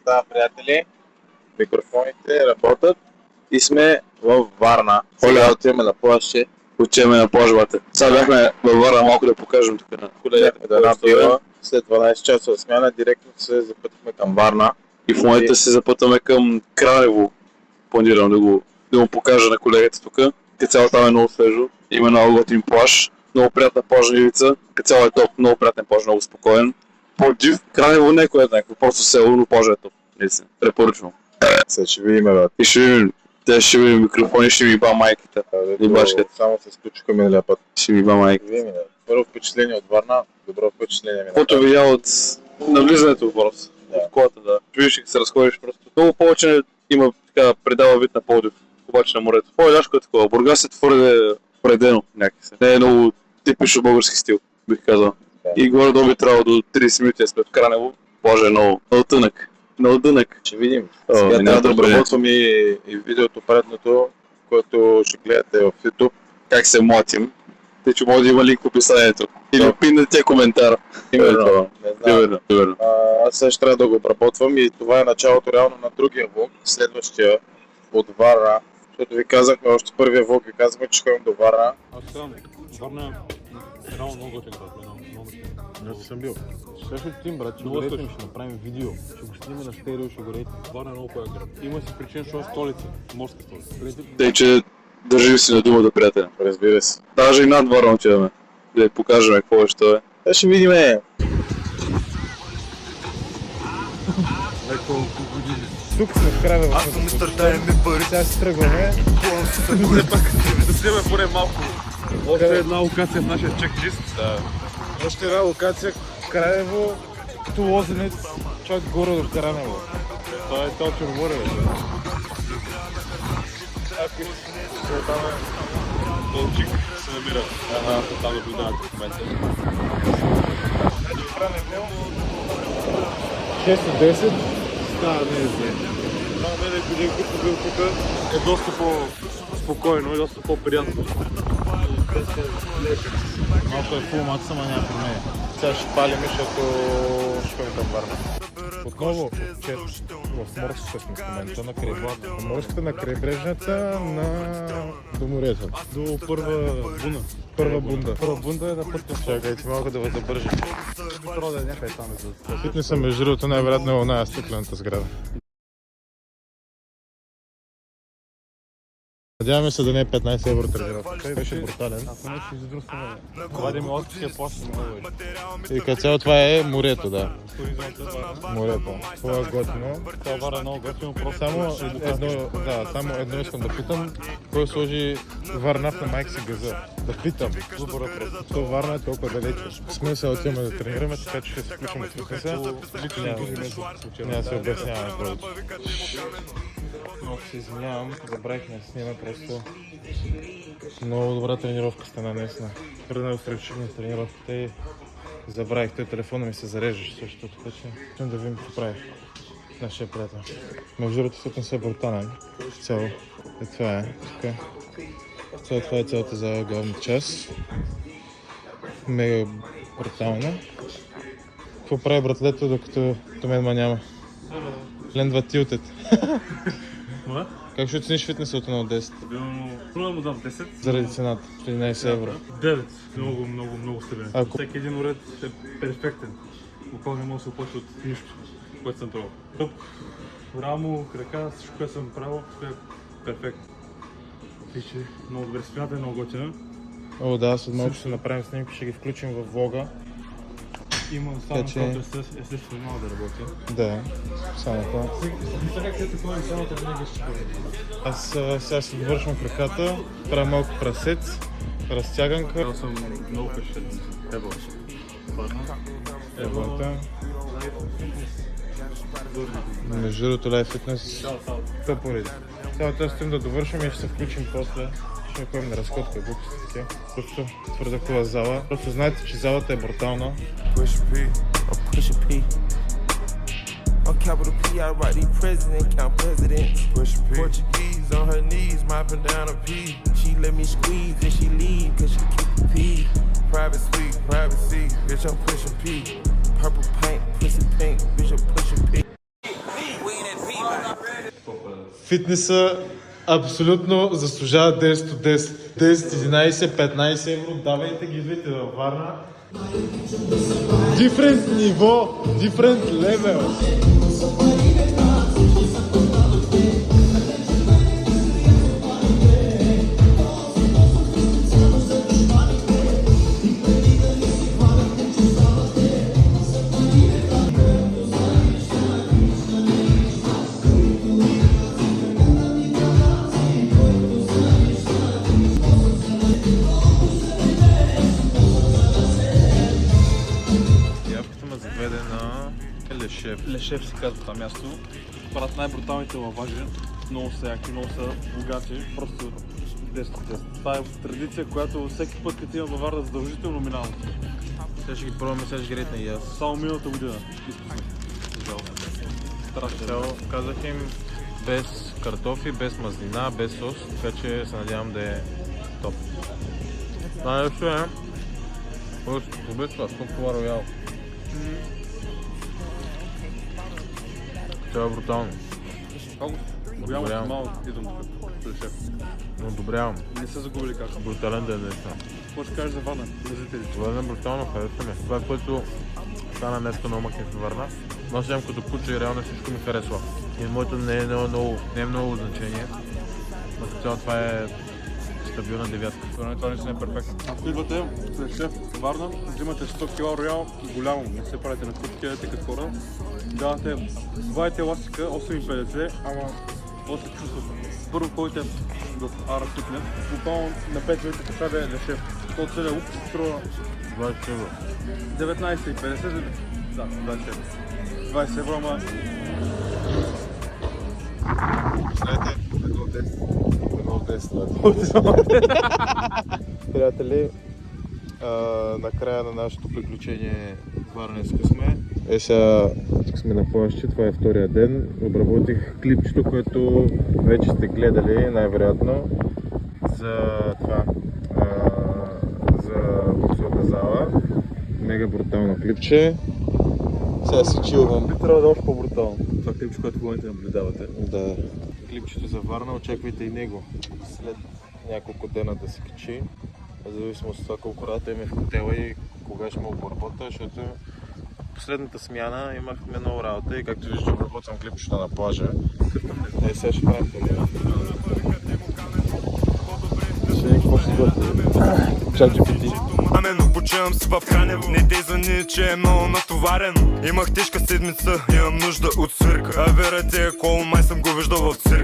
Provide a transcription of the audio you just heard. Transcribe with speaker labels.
Speaker 1: Да, приятели, микрофоните работят и сме в Варна. Сега отиваме на плажче.
Speaker 2: Отиваме на плажбата. Сега бяхме във Варна, малко да покажем тук на колегите.
Speaker 1: Да набира. След 12 часова смяна директно се запътихме към Варна.
Speaker 2: И в момента се запътваме към Кранево. Планирам да му покажа на колегите тук. Като цяло там е много свежо. Има много готин плаж. Много приятна плажна ивица. Като цяло е топ. Много приятен плаж, много спокоен. По-див. Кранево не е кое някакво. Просто село, но плажа е топ. Препоръчвам.
Speaker 1: Сега ще видим, брат.
Speaker 2: И ще видим. Те ще видим микрофони, ще ми ба майката. И башката.
Speaker 1: Само се изключиха миналия път.
Speaker 2: Ще ми ба майката.
Speaker 1: Първо впечатление от Варна, добро впечатление.
Speaker 2: Каквото видя от навлизането просто. От колата, да. Виж, се разходиш просто. Много повече има така предава вид на Пловдив, обаче на морето. По-ляшко е такова. Бургас е твърде предено някакси. Не е много типично български стил, бих казал. И горе-долу би трябвало до 30 минути след Кранево. Плажа е много тънък. Много дънък.
Speaker 1: Ще видим. Сега трябва да обработвам и видеото предното, което ще гледате в YouTube.
Speaker 2: Как се млатим. Те, че може да има линк в описанието. Или пинете коментара.
Speaker 1: Примерно.
Speaker 2: Примерно.
Speaker 1: Аз също трябва да го обработвам и това е началото реално на другия влог, следващия от Варна. Защото ви казахме, още първия влог ви казахме, че ходим до Варна.
Speaker 3: Аз казвам, Варна е реално много готин град.
Speaker 4: Аз съм бил. Ще отидем, брат, ще го рейтим, ще направим видео. Ще го снимаме на стерео, ще го рейтим.
Speaker 3: Варна е много хубав град. Има си причина, защото е столица, морска столица.
Speaker 2: Тъй, че държим си на думата, приятели.
Speaker 1: Разбира се.
Speaker 2: Даже и над Варна отиваме. Да покажем какво е, що е.
Speaker 1: Ще видим.
Speaker 4: Тук сме в края в сега си тръгваме.
Speaker 3: Да снимаме поне малко. Още една локация в нашия чек-лист.
Speaker 4: Още една локация, Краево, Лозенец, чак горе до Каранево. Това е точно море, бе.
Speaker 3: Толчик се намира. Там наблюдават в момента.
Speaker 4: 6 от 10.
Speaker 3: Да, не е зле. Мен един куп бил тук е доста по-спокойно и доста по-приятно.
Speaker 4: Малко е фул макс, ама няма промени. Сега ще палим, защото ще ходим към Варна. Отново отчет в морската сме в момента на крайбрежната. Морската на крайбрежната до морето.
Speaker 3: До първа буна.
Speaker 4: Първа бунда.
Speaker 3: Първа бунда е да пътя.
Speaker 4: Чакайте малко да забържим.
Speaker 3: Трябва да е някъде там.
Speaker 4: Фитнеса между другото най-вероятно е оная стъклената сграда. Надяваме се да не е 15 евро тренировка. Той беше брутален.
Speaker 3: Ако не ще издръстваме, вадим отпуския плаща много вече.
Speaker 4: И като цяло това е морето, да.
Speaker 3: Хоризонтът е
Speaker 4: Морето. Това е готино.
Speaker 3: това Варна е много готино, просто
Speaker 4: Само едно искам да питам. Кой сложи Варна на майк си газа? Да питам.
Speaker 3: супер въпрос.
Speaker 4: То Варна е толкова далече. Смисъл отиваме да тренираме, така че ще се включим в фитнеса. Няма да се обясняваме повече. Много се извинявам, забравихме да снимаме просто. Много добра тренировка стана наистина. Преди да устройчиваме тренировката и забравих, той телефона ми се зареждаше също, така че искам да видим какво прави нашия приятел. Между другото фитнес е брутален. Цяло. И това е. Това е цялата зала, главна част. Мега брутална. Какво прави братлето, докато до мен няма? Лендва тилтет. Как ще оцениш фитнеса от 1 от 10?
Speaker 3: Трудно му дам 10.
Speaker 4: Заради цената, 11 евро.
Speaker 3: 9. Много стабилен.
Speaker 4: Ако...
Speaker 3: Всеки един уред е перфектен. Буквално не мога да се опочва от нищо, което съм пробвал. Ръб, рамо, крака, всичко, което съм правил, е перфектно. Вижте, много добре смята, много готина.
Speaker 4: О, да, след малко ще направим снимки, ще ги включим в влога.
Speaker 3: Има само което естествено няма да работи.
Speaker 4: Да, само това.
Speaker 3: Сега как се ходим цялата винаги ще ходим.
Speaker 4: Аз сега си довършвам краката, правя малко прасец, разтяганка.
Speaker 3: Аз съм много впечатлен.
Speaker 4: Еблата. Между другото лайф фитнес. Това пореди. Сега тази стим да довършим и ще се включим после. Ще ходим на разходка, глупости. Просто твърда хубава зала. Просто знаете, че залата е брутална.
Speaker 5: On capital P, I write the president, count presidents. Portuguese on her knees, mopping down a pee. She let me squeeze and she leave, cause she keep the pee. Private suite, privacy, bitch, I'm pushing P. Purple paint, pussy pink, bitch, I'm pushing P.
Speaker 4: Фитнеса абсолютно заслужава 10 от 10. 10, 11, 15 евро, давайте ги, идвайте във Варна. Different ниво, different level. Явката ме заведе на Лешев.
Speaker 3: Лешев се казва това място. Правят най-бруталните лаважи. Много са яки, много са богати. Просто 10 от 10. Това е традиция, която всеки път, като имам във Варна, задължително минавам.
Speaker 4: Сега ще ги пробваме, сега ще ги ретна и аз.
Speaker 3: Само миналата година. Изпуснах.
Speaker 4: Цяло казах им без картофи, без мазнина, без сос, така че се надявам да е топ. Това нещо е без това, толкова роял. Това е брутално.
Speaker 3: Голямо
Speaker 4: Одобрявам.
Speaker 3: малко идвам тук. Лешев.
Speaker 4: Одобрявам.
Speaker 3: Не са загубили как.
Speaker 4: Брутален ден наистина.
Speaker 3: Какво ще кажеш за Варна? На зрителите.
Speaker 4: Това е брутално, харесва ми. Това, което стана днеска много макин в Варна. Носям като куче и реално всичко ми харесва. И моето не е много значение. Но като цяло това е стабилна девятка.
Speaker 3: Това наистина е перфектно. Ако идвате в Лешев, Варна, взимате 100 кг роял голямо, не се правите на кутки, ядете като хора. Давате 20 еластика, 8,50, ама после чувството. Първо ходите в Ара Фитнес, буквално на 5 минути така да е Лешев. То целият лук струва
Speaker 4: 20 евро.
Speaker 3: 19,50, да, 20 евро. 20 евро, ама
Speaker 4: Знаете, едно от 10. Приятели, накрая на нашето приключение варненско сме. Сега тук сме на площи, това е втория ден. Обработих клипчето, което вече сте гледали най-вероятно за това, за боксовата зала. Мега брутално клипче. Сега си чилвам.
Speaker 3: би трябвало да е още по-брутално. Това клипче, което в момента наблюдавате.
Speaker 4: Да. Клипчето за Варна, очаквайте и него след няколко дена да се качи. В зависимост от това колко работа имаме в хотела и кога ще му обработа, защото последната смяна имахме много работа и както виждате обработвам клипчето на плажа. Е, сега ще правим това. Ще видим какво ще сготвя. Чат GPT.
Speaker 6: Почивам си в Кранево. Не дей за ни, че е много натоварено. Имах тежка седмица, имам нужда от свирка. А верате, кол май съм го виждал в цирк.